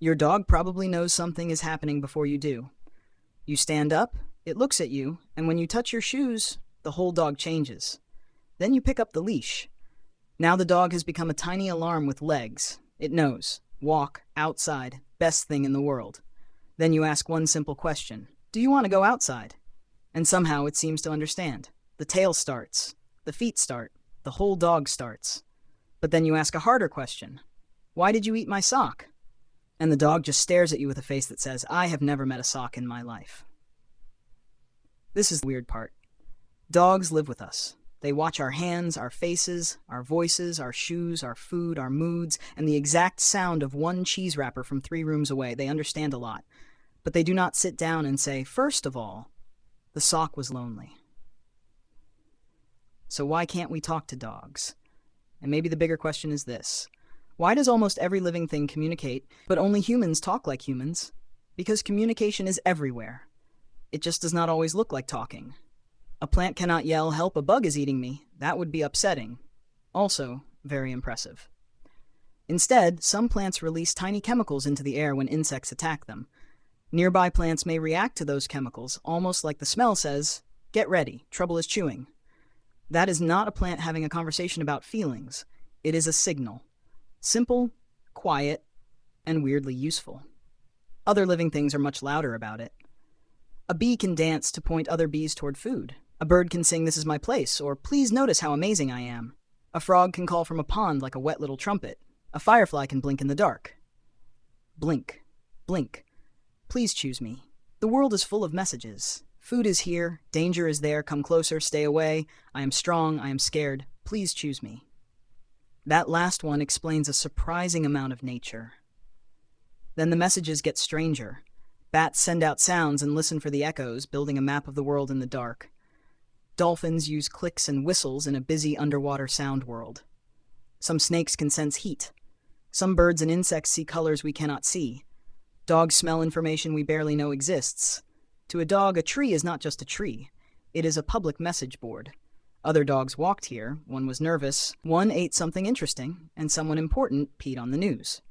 Your dog probably knows something is happening before you do. You stand up, it looks at you, and when you touch your shoes, the whole dog changes. Then you pick up the leash. Now the dog has become a tiny alarm with legs. It knows. Walk, outside, best thing in the world. Then you ask one simple question. Do you want to go outside? And somehow it seems to understand. The tail starts. The feet start. The whole dog starts. But then you ask a harder question. Why did you eat my sock? And the dog just stares at you with a face that says, I have never met a sock in my life. This is the weird part. Dogs live with us. They watch our hands, our faces, our voices, our shoes, our food, our moods, and the exact sound of one cheese wrapper from 3 rooms away. They understand a lot. But they do not sit down and say, first of all, the sock was lonely. So why can't we talk to dogs? And maybe the bigger question is this. Why does almost every living thing communicate, but only humans talk like humans? Because communication is everywhere. It just does not always look like talking. A plant cannot yell, help, a bug is eating me. That would be upsetting. Also, very impressive. Instead, some plants release tiny chemicals into the air when insects attack them. Nearby plants may react to those chemicals, almost like the smell says, get ready, trouble is chewing. That is not a plant having a conversation about feelings. It is a signal. Simple, quiet, and weirdly useful. Other living things are much louder about it. A bee can dance to point other bees toward food. A bird can sing, this is my place, or please notice how amazing I am. A frog can call from a pond like a wet little trumpet. A firefly can blink in the dark. Blink, blink. Please choose me. The world is full of messages. Food is here, danger is there, come closer, stay away. I am strong, I am scared. Please choose me. That last one explains a surprising amount of nature. Then the messages get stranger. Bats send out sounds and listen for the echoes, building a map of the world in the dark. Dolphins use clicks and whistles in a busy underwater sound world. Some snakes can sense heat. Some birds and insects see colors we cannot see. Dogs smell information we barely know exists. To a dog, a tree is not just a tree. It is a public message board. Other dogs walked here, one was nervous, one ate something interesting, and someone important peed on the news.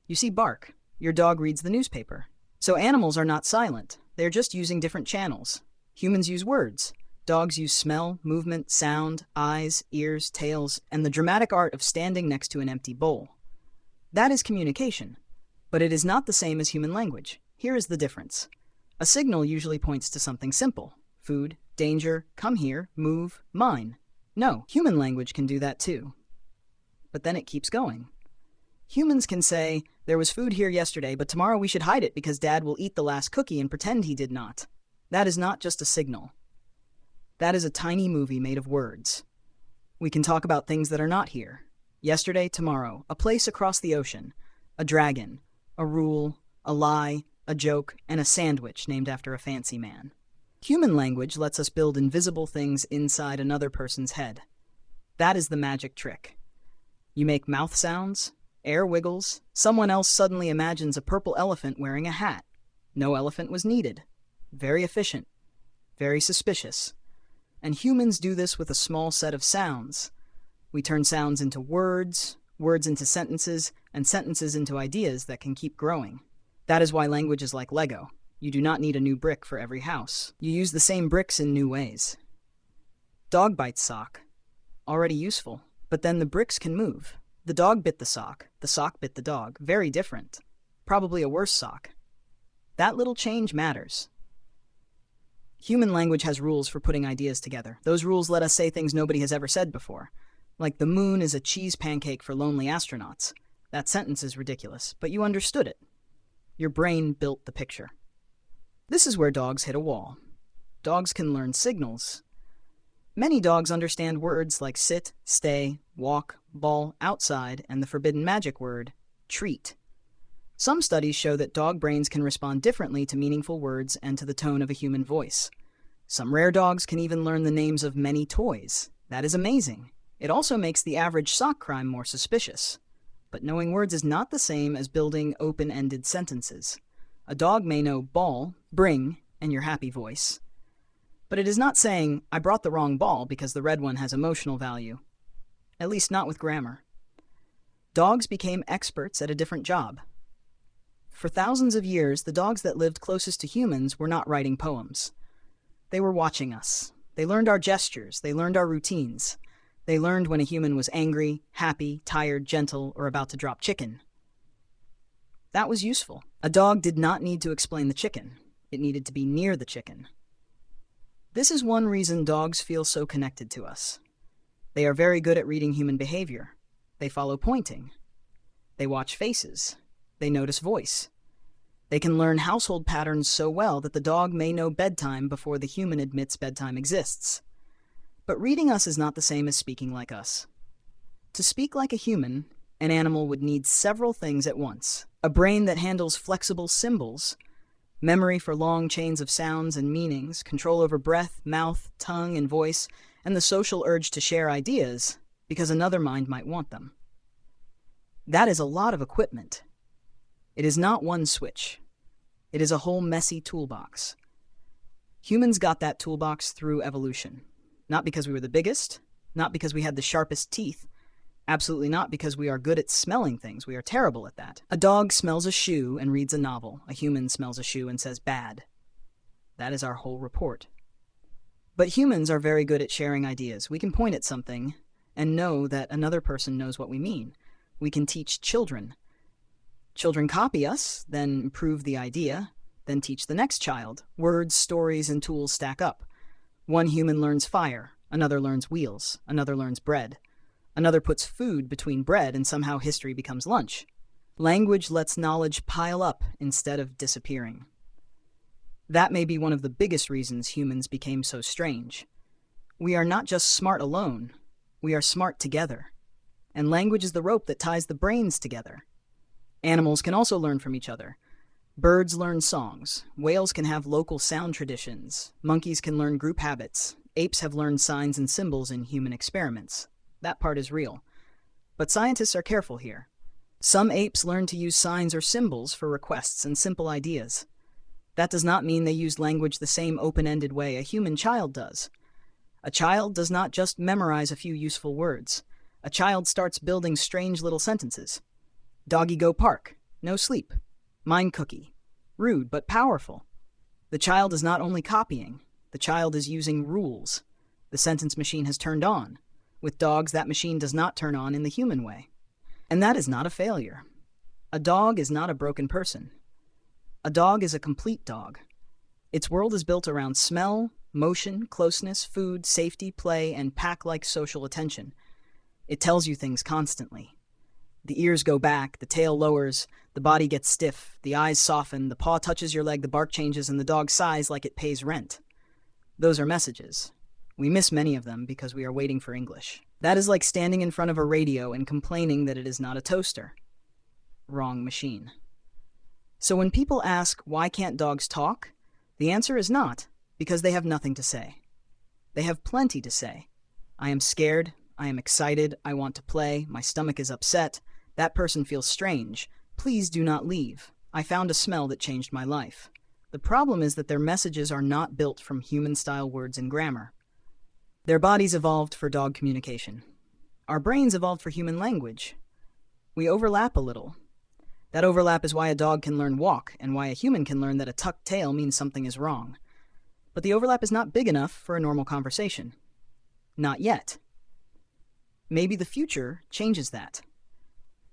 You see bark. Your dog reads the newspaper. So animals are not silent. They're just using different channels. Humans use words. Dogs use smell, movement, sound, eyes, ears, tails, and the dramatic art of standing next to an empty bowl. That is communication. But it is not the same as human language. Here is the difference. A signal usually points to something simple. Food, danger, come here, move, mine. No, human language can do that too. But then it keeps going. Humans can say, there was food here yesterday, but tomorrow we should hide it because Dad will eat the last cookie and pretend he did not. That is not just a signal. That is a tiny movie made of words. We can talk about things that are not here. Yesterday, tomorrow, a place across the ocean, a dragon, a rule, a lie, a joke, and a sandwich named after a fancy man. Human language lets us build invisible things inside another person's head. That is the magic trick. You make mouth sounds, air wiggles, someone else suddenly imagines a purple elephant wearing a hat. No elephant was needed. Very efficient. Very suspicious. And humans do this with a small set of sounds. We turn sounds into words, words into sentences, and sentences into ideas that can keep growing. That is why language is like Lego. You do not need a new brick for every house. You use the same bricks in new ways. Dog bites sock. Already useful. But then the bricks can move. The dog bit the sock bit the dog. Very different. Probably a worse sock. That little change matters. Human language has rules for putting ideas together. Those rules let us say things nobody has ever said before. Like the moon is a cheese pancake for lonely astronauts. That sentence is ridiculous, but you understood it. Your brain built the picture. This is where dogs hit a wall. Dogs can learn signals. Many dogs understand words like sit, stay, walk, ball, outside, and the forbidden magic word, treat. Some studies show that dog brains can respond differently to meaningful words and to the tone of a human voice. Some rare dogs can even learn the names of many toys. That is amazing. It also makes the average sock crime more suspicious. But knowing words is not the same as building open-ended sentences. A dog may know ball, bring, and your happy voice. But it is not saying, I brought the wrong ball because the red one has emotional value. At least not with grammar. Dogs became experts at a different job. For thousands of years, the dogs that lived closest to humans were not writing poems. They were watching us. They learned our gestures. They learned our routines. They learned when a human was angry, happy, tired, gentle, or about to drop chicken. That was useful. A dog did not need to explain the chicken. It needed to be near the chicken. This is one reason dogs feel so connected to us. They are very good at reading human behavior. They follow pointing. They watch faces. They notice voice. They can learn household patterns so well that the dog may know bedtime before the human admits bedtime exists. But reading us is not the same as speaking like us. To speak like a human, an animal would need several things at once. A brain that handles flexible symbols, memory for long chains of sounds and meanings, control over breath, mouth, tongue, and voice, and the social urge to share ideas because another mind might want them. That is a lot of equipment. It is not one switch. It is a whole messy toolbox. Humans got that toolbox through evolution. Not because we were the biggest, not because we had the sharpest teeth, absolutely not because we are good at smelling things. We are terrible at that. A dog smells a shoe and reads a novel. A human smells a shoe and says bad. That is our whole report. But humans are very good at sharing ideas. We can point at something and know that another person knows what we mean. We can teach children. Children copy us, then improve the idea, then teach the next child. Words, stories, and tools stack up. One human learns fire, another learns wheels, another learns bread. Another puts food between bread and somehow history becomes lunch. Language lets knowledge pile up instead of disappearing. That may be one of the biggest reasons humans became so strange. We are not just smart alone, we are smart together. And language is the rope that ties the brains together. Animals can also learn from each other. Birds learn songs. Whales can have local sound traditions. Monkeys can learn group habits. Apes have learned signs and symbols in human experiments. That part is real. But scientists are careful here. Some apes learn to use signs or symbols for requests and simple ideas. That does not mean they use language the same open-ended way a human child does. A child does not just memorize a few useful words. A child starts building strange little sentences. Doggy go park. No sleep. Mine cookie. Rude but powerful. The child is not only copying. The child is using rules. The sentence machine has turned on. With dogs, that machine does not turn on in the human way. And that is not a failure. A dog is not a broken person. A dog is a complete dog. Its world is built around smell, motion, closeness, food, safety, play, and pack-like social attention. It tells you things constantly. The ears go back, the tail lowers, the body gets stiff, the eyes soften, the paw touches your leg, the bark changes, and the dog sighs like it pays rent. Those are messages. We miss many of them because we are waiting for English. That is like standing in front of a radio and complaining that it is not a toaster. Wrong machine. So when people ask, why can't dogs talk? The answer is not, because they have nothing to say. They have plenty to say. I am scared, I am excited, I want to play, my stomach is upset, that person feels strange, please do not leave, I found a smell that changed my life. The problem is that their messages are not built from human-style words and grammar. Their bodies evolved for dog communication. Our brains evolved for human language. We overlap a little. That overlap is why a dog can learn walk, and why a human can learn that a tucked tail means something is wrong. But the overlap is not big enough for a normal conversation. Not yet. Maybe the future changes that.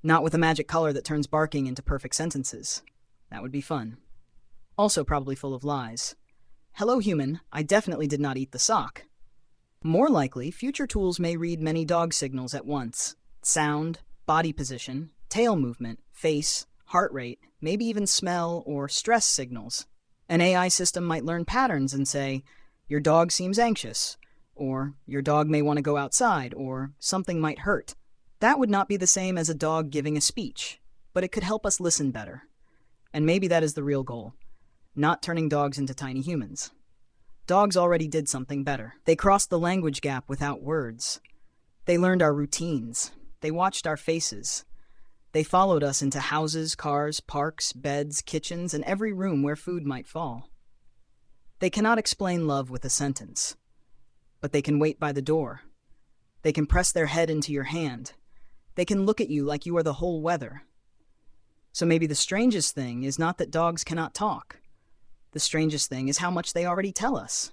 Not with a magic color that turns barking into perfect sentences. That would be fun. Also probably full of lies. Hello, human, I definitely did not eat the sock. More likely, future tools may read many dog signals at once. Sound, body position, tail movement, face, heart rate, maybe even smell or stress signals. An AI system might learn patterns and say, your dog seems anxious, or your dog may want to go outside, or something might hurt. That would not be the same as a dog giving a speech, but it could help us listen better. And maybe that is the real goal, not turning dogs into tiny humans. Dogs already did something better. They crossed the language gap without words. They learned our routines. They watched our faces. They followed us into houses, cars, parks, beds, kitchens, and every room where food might fall. They cannot explain love with a sentence, but they can wait by the door. They can press their head into your hand. They can look at you like you are the whole weather. So maybe the strangest thing is not that dogs cannot talk. The strangest thing is how much they already tell us.